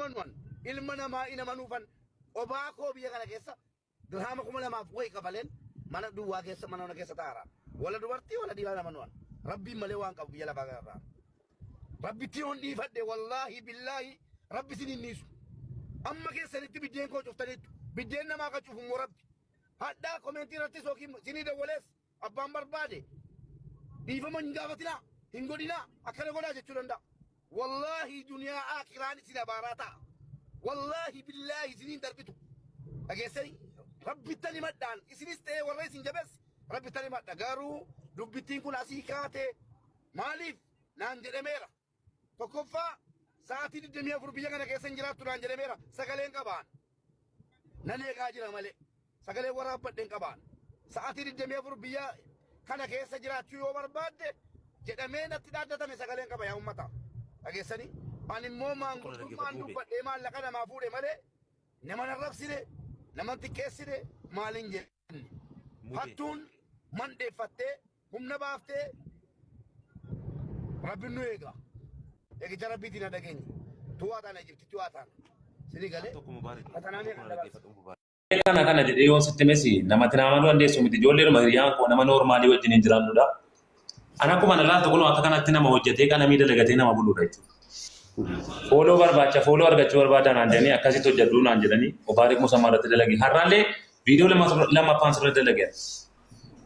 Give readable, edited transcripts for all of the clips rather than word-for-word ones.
manuan ilma namaa ina manuufan obaa koo biyya kana keessa dirhama 2,000 wayi qabalen mana duwwaa keessa mana keessa taara wala dubartii wala dhiiraa manuan rabbiin malee waan qabu biyya lafaa garraa rabbitti on dhiifadhe wallahi billahi rabbi sinin niisu amma keessanitti biddeen koo cuftanitti biddeen namaa ka cufu moo rabbi haddaa komentii irratti sookiin sinii dawwalees abbaan barbaade dhiifama hin gaafatinaa hin godhinaa akkana godhaa jechuu danda'a wallahi duniyaa aakiraan isin abaaraa ta'a wallahi billahi isiniin darbitu dhageessanii rabbittani madhaan isinis ta'ee warra isin jabees rabbittani madha garuu dubbittiin kun asii kaatee maaliif naan jedhameera tokkoffaa sa'aatii 24 biyya kana keessa hin jiraattu naan jedhameera sagaleen qabaan nan eegaa jira malee sagalee waraabbadheen qabaan sa'aatii 24 biyya kana keessa jiraachuu yoo barbaadde jedhamee natti dhaaddatame sagaleen qaba yaa ummata dhageessanii ani immoo maangudummaan dubbadhee maallaqa namaa fuudhe malee nama narrabsine nama xiqqeessine maalin jenne hattuun mandheeffattee humna baaftee rabbiin nu eega eegicha rabbiitiin dhageenye tuwaataan ejibti tuwaataan sini galee kana jedhee yoo sitti mesi namatti nama dandeessu miti ijoollee hiriyaan koo nama noormaalii wajjin hin jiraannudha. Ana akkuma na laata kun akka kanatti nama hojjetee kana miidhagaatee nama buluudha jechuudha. Fooloo barbaacha fooloo argachuu barbaadan aandanii akkasitti hojjedhu naan jedhanii Obaarik Musammaa irratti dalage. Har'aallee viidiyoo lammaffaan sirratti dalage.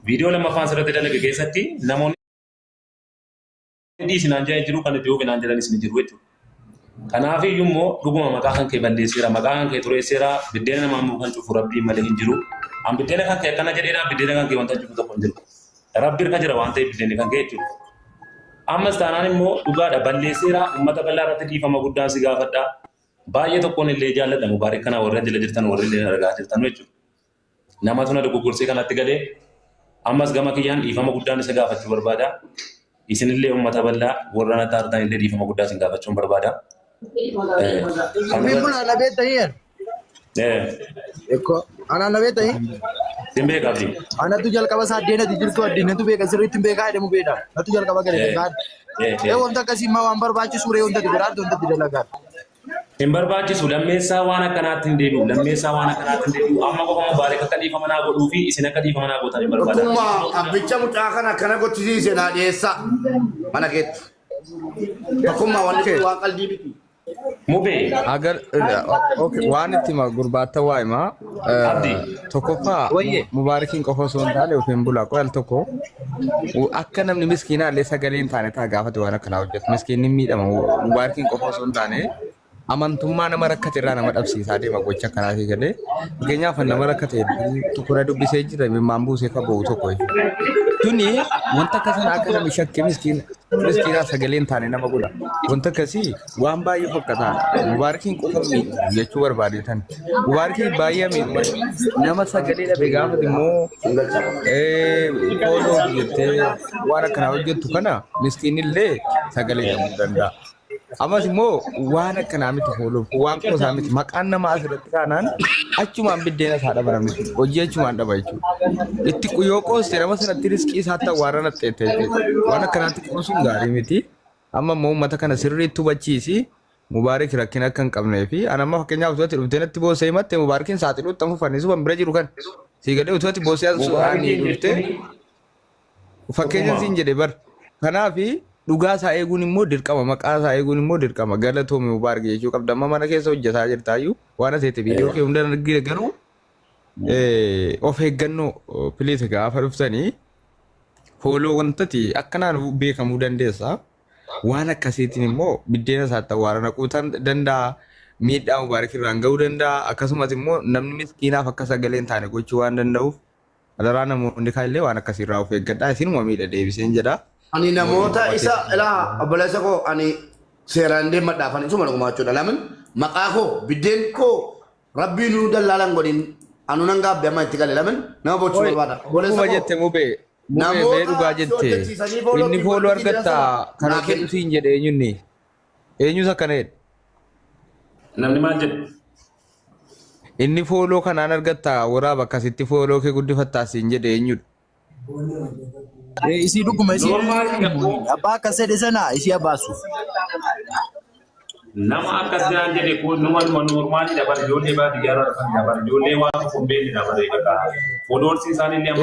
Viidiyoo lammaffaan sirratti dalage keessatti namoonni dhiisinaan jedhan jiru kan itti hubanaan jedhanis ni jiru jechuudha. Kanaaf iyyuu immoo dhuguma maqaa kan kee balleesseera maqaa kan kee xureesseera biddeena namaa immoo kan cufu rabbii malee hin jiru. An biddeena kan kee akkana jedheedha biddeena kan kee wanta cufu tokko hin jiru. Rabbi irka jira waan ta'eef biddeeni kan kee jechuudha. Ammas taanaan immoo dhugaadha balleesseera uummata bal'aa irratti dhiifama guddaan si gaafadha. Baay'ee tokkoon illee jaalladha Mubaarik kana warra jala jirtan warra illee argaa jirtan jechuudha. Namatu na dogoggorsee kanatti galee ammas gama kiyyaan dhiifama guddaan isa gaafachuu barbaada. Isinillee uummata bal'aa warra na taartan illee dhiifama guddaa isin gaafachuu barbaada. Pula na beta hier. Eko, ana na beta hier. Timbe kabdi. Ana tu jal kaba saat dia na dijirtu adine tu beka seri timbe ka ada mu beda. Na tu jal kaba kare kan. Wanta kasih mau ambar baca sure wanta diberat wanta tidak lagar. Ambar baca sudah mesa wana kanatin debu, mesa wana kanatin debu. Amma ko Mubaarik kadifa mana go dufi isina kadifa mana go tani barbada. Kuma abicha mutaakana kana go tisi sena desa. Mana ket. Kuma wanti waqal dibiti. Mube agar okay wanti ma gurbata waima tokkofa Mubaarikin qofa son taale ofen bula qoyal tokko akka namni miskiina le sagaleen taane ta gaafate waan kana hojjet miskiinni miidhama Mubaarikin qofa son taane amantummaa nama rakkate irraa nama dhabsiisaa deema gocha kanaati galee geenyaaf nama rakkate tukura dubbisee jira maambuusee ka bo'u tokko tuni wanta kasan akka namni shakke miskiina sagaleen taane nama godha wanta kasi waan baay'ee fokkata Mubaarikin qofa jechuu barbaadetan Mubaarikin baay'ee nama sagalee dhabe gaafate immoo fooloo jettee waan akkana hojjettu kana miskiinillee sagalee dhabuu danda'a. Amas immoo waan akkana miti fooloof waan qosaa miti maqaan nama asirratti kaanaan achumaan biddeena isaa dhabaramni hojii achumaan dhaba jechuudha. Itti yoo qooste nama sanatti riskii isaa ta'u waan raxxeete waan akkanaatti qoosuun gaarii miti. Amma immoo uummata kana sirriitti hubachiisi Mubaarik rakkina akka hin qabnee fi ana amma fakkeenyaaf utuwatti dhuftee natti boosee himatte Mubaarikin saaxiluutti amma fannisu waan bira jiru kan sii gadhee utuwatti boosee ani dhuftee fakkeenya siin jedhe bar kanaafi dhugaa isaa eeguun immoo dirqama maqaa isaa eeguun immoo dirqama galatoomii Mubaarik jechuu qabda amma mana keessa hojjetaa jirtaayyuu waan aseete viidiyoo kee hunda argite garuu of eeggannoo piliis gaafa dhuftanii fooloo wantati akkanaan beekamuu dandeessa waan akkasiitiin immoo biddeena isaa ta'u waan naquutan danda'a miidhaa Mubaarik irraan ga'uu danda'a akkasumas immoo namni miskiinaaf akka sagaleen taane gochuu waan danda'uuf adaraa namoonni kaillee waan akkasiirraa of eeggadhaa isinuma miidha deebiseen jedha. Ani namoota isa ilaa obboleessa koo ani seeraan deemadhaaf ani isuma dhugumaa jechuudha. Lamin maqaa koo biddeen koo rabbiin nu dallaalan godhin anu nan gaabbe amma itti gale lamin nama bochuu barbaada. Kuma jette mubee mee dhugaa jette inni fooloo argatta kana kennu siin jedhe eenyunni eenyus akkanedha. Namni maal jedhe? Inni fooloo kanaan argatta waraaba akkasitti fooloo kee guddifattaa siin jedhe eenyudha. Isi duguma isi apa kasih di sana isi abasu nama akkas jiran jedhe kun numa normaali dabar ijoollee baadiyyaa irraa dabar ijoollee waan qopheetti dabar eegaa fodoorsi isaanii illee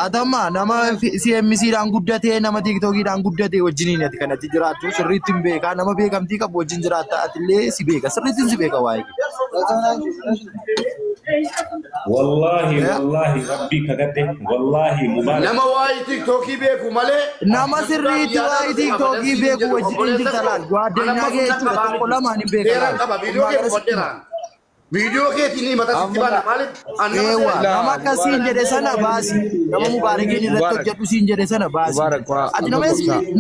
Adama nama CMC dhaan guddatee nama TikTok dhaan guddatee wajjiniin ati kanatti jiraattu sirriitti hin beekaa nama beekamtii qabu wajjin jiraatta atillee si beeka sirriitti si beeka waa'ee. Wallahi rabbi kakate wallahi mubarak nama waa'ee TikTok beeku malee nama sirriitti waa'ee TikTok beeku wajjin jirtalaan gwaaddanyaa jechuudha tokko lamaan hin beekan. Video ke tini mata sibana malik ewa nama akkasiin jedhe sana baasi nama mubaarakiin irratti hojjedhu siin jedhe sana baasi ati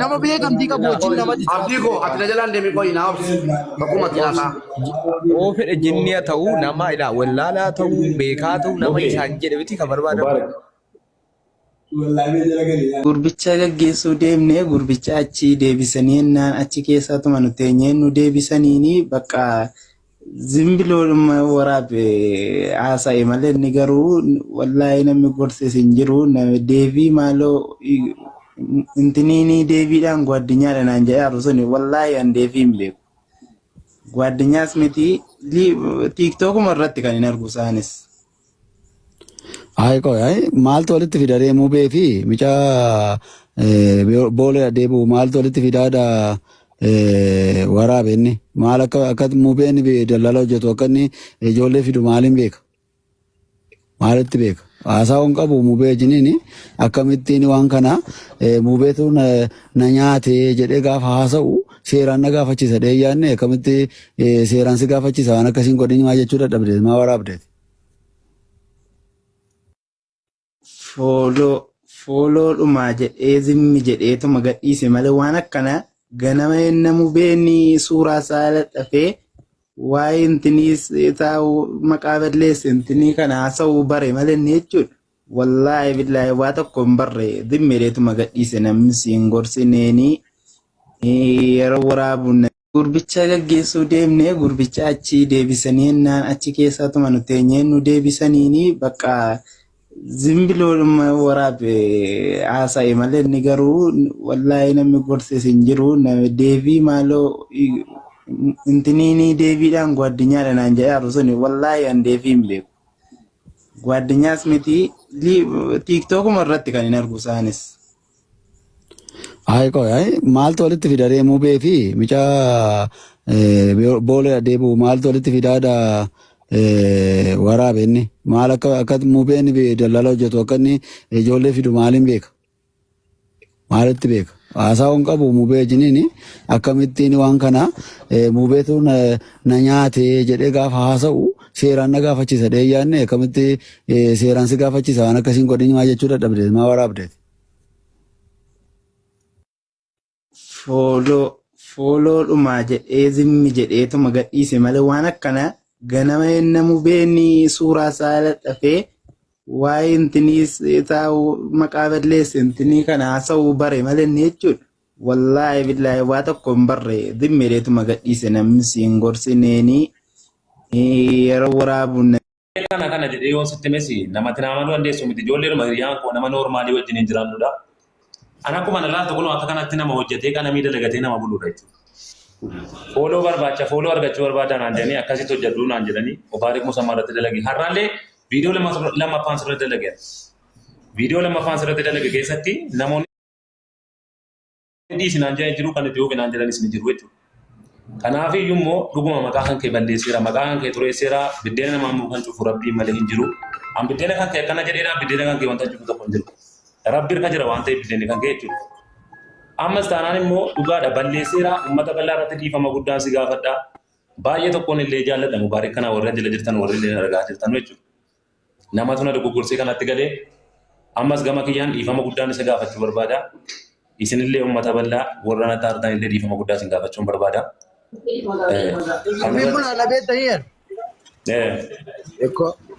nama beekamtii qabu wajjin namatti abdii koo ati na jalaan deemi koo inaa obsi bakkuma tilaasaa oo fedhe jinniya ta'uu nama ilaa wallaalaa ta'uu beekaa ta'uu nama isaan jedhe biti kan barbaadamu. Gurbicha gaggeessuu deemnee gurbicha achi deebisanii ennaan achi keessaa tuma nu teenyee nu deebisaniini bakka zimbiloodhuma waraabe haasa'e malee inni garuu wallaahi namni gorses hin jiru nama deebii maaloo intiniini deebiidhaan gwaddinyaadha naan jedhe arusuni wallaahi an deebii hin beeku gwaddinyaas miti tiiktookuma irratti kan hin argu isaanis. Maaltu walitti fida mubee fi mica boolee deebi'u maaltu walitti fidaadha waraabinni maal akka mubeen daldala hojjetu akka inni ijoollee fidu maaliin beeka maalitti beeka haasaawwan qabu mubee jiniin akkamittiin waan kana mubeetu na nyaate jedhee gaafa haasa'u seeraan na gaafachiisa dheeyyaanne akkamitti seeraan si gaafachiisa waan akkasiin godhin maa jechuu dadhabdeet maa waraabdeet. Fooloo dhumaa jedhee zimmi jedheetuma gadhiise malee waan akkana ganama namu beeni suuraa isaa dhafee waa'ee intiniis taa'u maqaa balleesse intinii kana haasa'uu bare malee inni jechuudha. Wallaahi billaahi waa tokko hin barre zimmiidheetuma gadhiise namni siin gorsineeni yeroo waraabuun. Gurbicha gaggeessuu deemnee gurbicha achi deebisanii ennaan achi keessaa tuma nu teenyee nu deebisaniini bakka. Zimbiloodhuma waraabe haasa'e malee inni garuu wallaahi namni gorses hin jiru nama deebii maaloo intiniini deebiidhaan gwaddinyaadha naan jedhe arusuni wallaahi an deebii hin beeku gwaddinyaas miti tiiktookuma irratti kan hin argu isaanis. Maaltu walitti fida mubee fi mica boolee deebi'u maaltu walitti fidaadha waraabinni maal akka mubeen daldala hojjetu akka inni ijoollee fidu maaliin beeka maalitti beeka haasaawwan qabu mubee jiniin akkamittiin waan kana mubeetu na nyaate jedhee gaafa haasa'u seeraan na gaafachiisa dheeyyaanne akkamitti seeraan si gaafachiisa waan akkasiin godhin maa jechuu dadhabdeet maa waraabdeet. Fooloo dhumaa jedhee zimmi jedheetuma gadhiise malee waan akkana. Ganama namu beeni suuraa isaa dhafee waa'ee intiniis taa'u maqaa balleesse intinii kana haasa'uu bare malee inni jechuudha. Wallaahi billaahi waa tokko hin barre zimmiidheetuma gadhiise namni siin gorsineeni yeroo waraabuun. Kana jedhee yoo sitti mesi namatti nama dandeessu miti ijoollee hiriyaan koo nama noormaalii wajjin hin jiraannudha. Ana akkuma ilaaltu kun akka kanatti nama hojjetee kana miidhagaatee nama buluudha jechuudha. Fooloo barbaacha fooloo argachuu barbaadan naan jedhanii akkasitti hojjedhu naan jedhanii Obaarik Musammaa irratti dalage har'aallee viidiyoo lammaffaan sirratti dalage viidiyoo lammaffaan sirratti dalage keessatti namoonni dhiisinaan jedhan jiru kan itti yookiin naan jedhanis ni jiru jechuudha. Kanaaf iyyuu immoo dhuguma maqaa kan kee balleesseera maqaa kan kee xureesseera biddeena namaa immoo kan cufu rabbii malee hin jiru. An biddeena kan kee akkana jedheedhaan biddeena kan kee wanta cufu tokko hin jiru. Rabbi irka jira waan ta'eef biddeenni kan kee jechuudha. Ammas taanaan immoo dhugaadha balleesseera uummata bal'aa irratti dhiifama guddaan si gaafadha. Baay'ee tokkoon illee jaalladha Mubaarik kana warra jala jirtan warri illee argaa jirtan jechuudha. Nama tuna dogoggorsee kanatti galee ammas gama kiyyaan dhiifama guddaan isa gaafachuu barbaada. Isinillee uummata bal'aa warra natti artan illee dhiifama guddaa isin gaafachuun barbaada.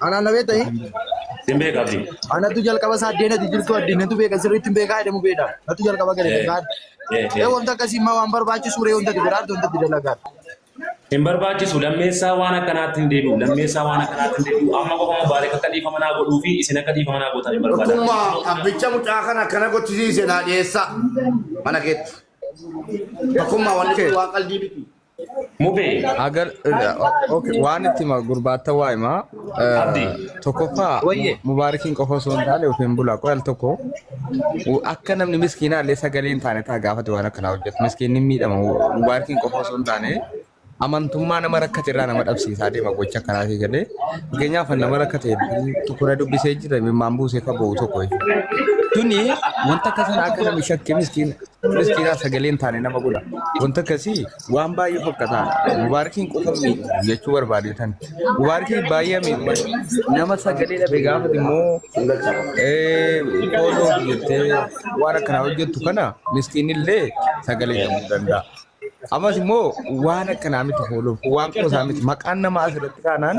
Ana nabe tahi. Timbe kabdi. Ana tu jal kaba saat dena dijil tu adin tu beka seri timbe kaya demu beda. Atu jal kaba kare kan. Wanta kasih mau ambar baca sure wanta diberar wanta tidak lagar. Timbar baca lammesa wana kanatin debu lammesa wana kanatin debu amma ko Mubaarik kadi famana go dufi isina kadi famana go tani barbaada. Kuma abbicha mutaakana kana go tisi sena desa. Mana ket. Takuma wanti waan qalbii biti. Mubee. Agar okay waan itti ma gurbaata waa'ee ma tokkoffaa mubaarakiin qofa osoo hin taane ofiin bulaa qo'al tokko akka namni miskiinaa illee sagaleen taane taa gaafate waan akkanaa hojjetu miskiinni miidhama mubaarakiin qofa osoo hin taane amantummaa nama rakkate irraa nama dhabsiisaa deema gocha akkanaatii galee fakkeenyaaf nama rakkate tukura dubbisee jira mimmaan buusee ka bo'u tokko tuni wanta akka sana akka namni shakkee miskiinaa sagaleen taane nama godha wanta akkasii waan baay'ee fakkataa mubaarakiin qofa miidhu jechuu barbaadeetan mubaarakiin baay'ee miidhu nama sagalee dhabe gaafate immoo fooloo jettee waan akkanaa hojjettu kana miskiinillee sagalee dhabuu danda'a. Amas immoo waan akkanaa miti fooloo waan qoosaa miti maqaan namaa asirratti kaanaan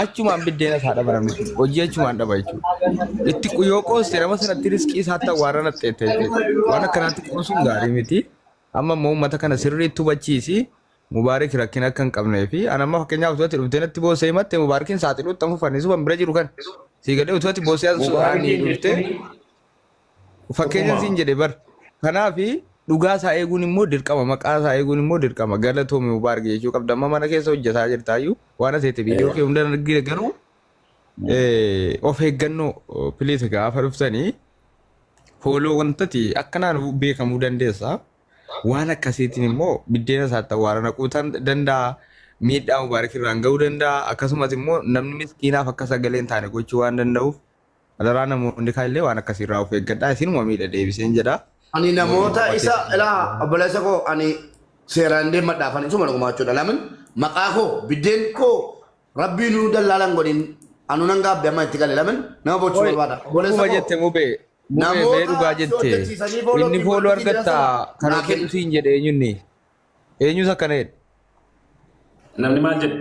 achumaan biddeena isaa dhaba namni hojii achumaan dhaba jechuudha. Itti yoo qooste nama sanatti riskii isaatti awwaara naxxeette waan akkanaatti qoosuun gaarii miti. Amma immoo uummata kana sirriitti hubachiisi mubaarik rakkina akka hin qabnee fi anamma fakkeenyaaf utuwatti dhuftee natti boosee himatte mubaarikiin saaxiluutti amma fannisu kan bira jiru kan sii galee utuwatti boosee asii dhuftee fakkeenya siin jedhe bar kanaafi dhugaa isaa eeguun immoo dirqama maqaa isaa eeguun immoo dirqama galatoomii mubaarik jechuu qabda amma mana keessa hojjetaa jirtaayyuu waan aseete viidiyoo kee hunda argine garuu of eeggannoo piliis gaafa dhuftanii fooloo wantati akkanaan beekamuu dandeessa waan akkasiitiin immoo biddeena isaatti awwaara naquu danda'a miidhaa mubaarik irraan ga'uu danda'a akkasumas immoo namni miskiinaaf akka sagaleen taane gochuu waan danda'uuf adaraa namoonni kaallee waan akkasiirraa of eeggadhaa isinuma miidha deebiseen jedha. Ani namoota isa ilaa obboleessa koo ani seeraan deemadhaafan isuma dhugumachuudha lamin maqaa koo biddeen koo rabbii nuu dallaalan godhin anu nan gaabbe amma itti gale lamin nama bochuu barbaada. Kuma jette mubee mee dhugaa jette inni fooloo argatta kana kennu siin jedhe eenyunni eenyus akkana jedhe. Namni maal jedhe?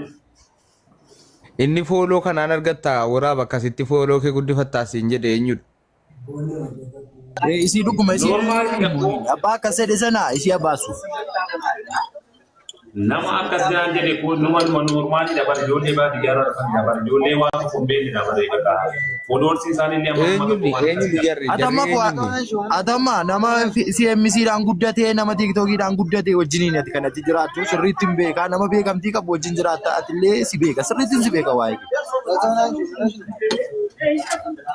Inni fooloo kanaan argatta waraaba akkasitti fooloo kee guddifattaa siin jedhe eenyudha. Isi dhuguma isi abbaa akka sedhe sana isi abbaasu. Nama akkas jedhan jedhe kun numa normaalii dabar ijoollee baadiyyaa irraa dabar ijoollee waan tokko hin beekne dabar eeggata. Fooloorsi isaanii Adama nama CMC-dhaan guddatee nama TikTok-dhaan guddatee wajjiniin ati kanatti jiraattu sirriitti hin beekaa nama beekamtii qabu wajjin jiraatta atillee si beeka sirriitti si beeka waa'ee.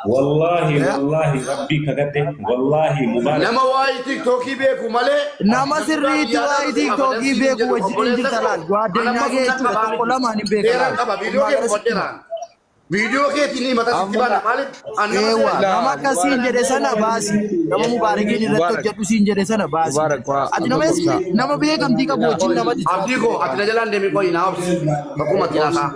Wallahi rabbi kagate wallahi mubarak nama waa'ee TikTok beeku malee nama sirriitti waa'ee TikTok beeku wajjin jirta laal addunyaa kee jechuudha tokko lamaan hin beekan. Video ke tini mata sikibana malik nama akkasiin jedhe sana baasi nama mubaarakiin irratti hojjedhu siin jedhe sana baasi ati nama beekamtii qabu wajjin nama abdii koo ati na jalaan deemi koo ina obsi bakkuma tilaasaa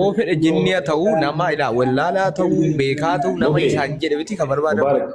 oo fedhe jinniya ta'uu nama ilaa wallaalaa ta'uu beekaa ta'uu nama isaan jedhe miti kan barbaadamu.